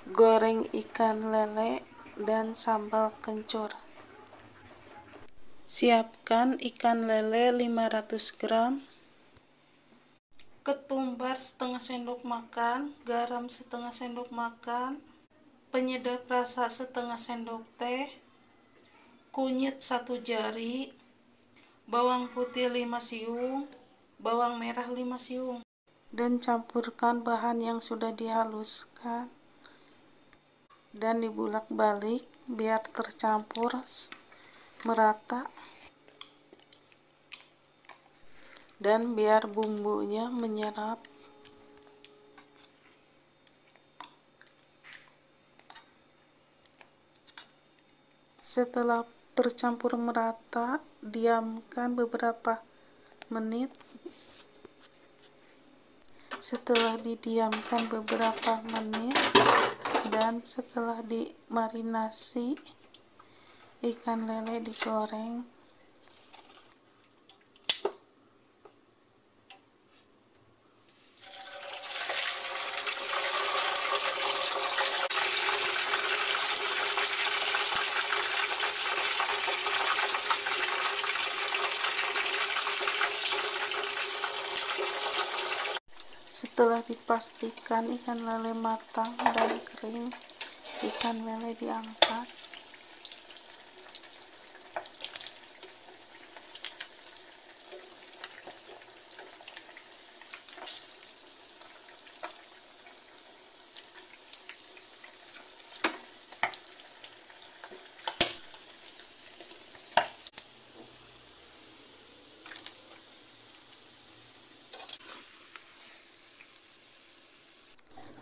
Goreng ikan lele dan sambal kencur. Siapkan ikan lele 500 gram, ketumbar setengah sendok makan, garam setengah sendok makan, penyedap rasa setengah sendok teh, kunyit 1 jari, bawang putih 5 siung, bawang merah 5 siung, dan campurkan bahan yang sudah dihaluskan dan dibulak-balik biar tercampur merata dan biar bumbunya menyerap. Setelah tercampur merata, diamkan beberapa menit. Setelah didiamkan beberapa menit dan setelah dimarinasi, ikan lele digoreng. Setelah dipastikan ikan lele matang dan kering, ikan lele diangkat.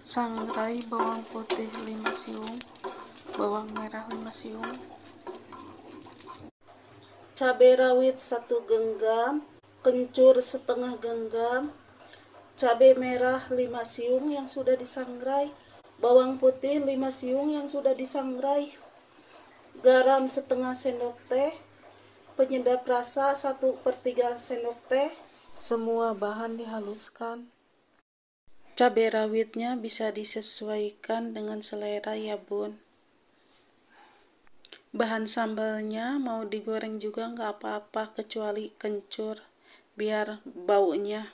Sangrai bawang putih 5 siung, bawang merah 5 siung, cabai rawit 1 genggam, kencur setengah genggam, cabai merah 5 siung yang sudah disangrai, bawang putih 5 siung yang sudah disangrai, garam setengah sendok teh, penyedap rasa 1/3 sendok teh. Semua bahan dihaluskan. Cabai rawitnya bisa disesuaikan dengan selera ya bun. Bahan sambalnya mau digoreng juga nggak apa-apa kecuali kencur, biar baunya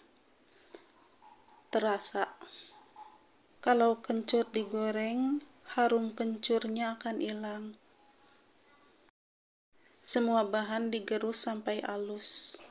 terasa. Kalau kencur digoreng, harum kencurnya akan hilang. Semua bahan digerus sampai halus.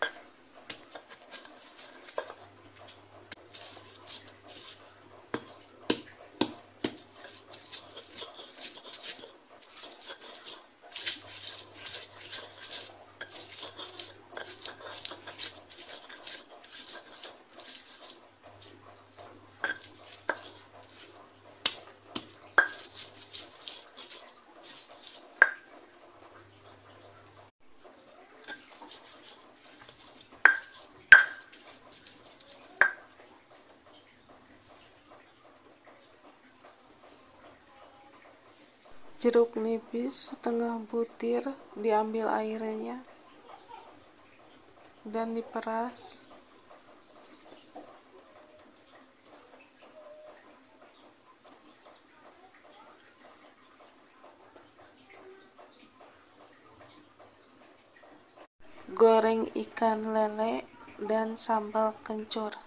Jeruk nipis setengah butir diambil airnya dan diperas. Goreng ikan lele dan sambal kencur.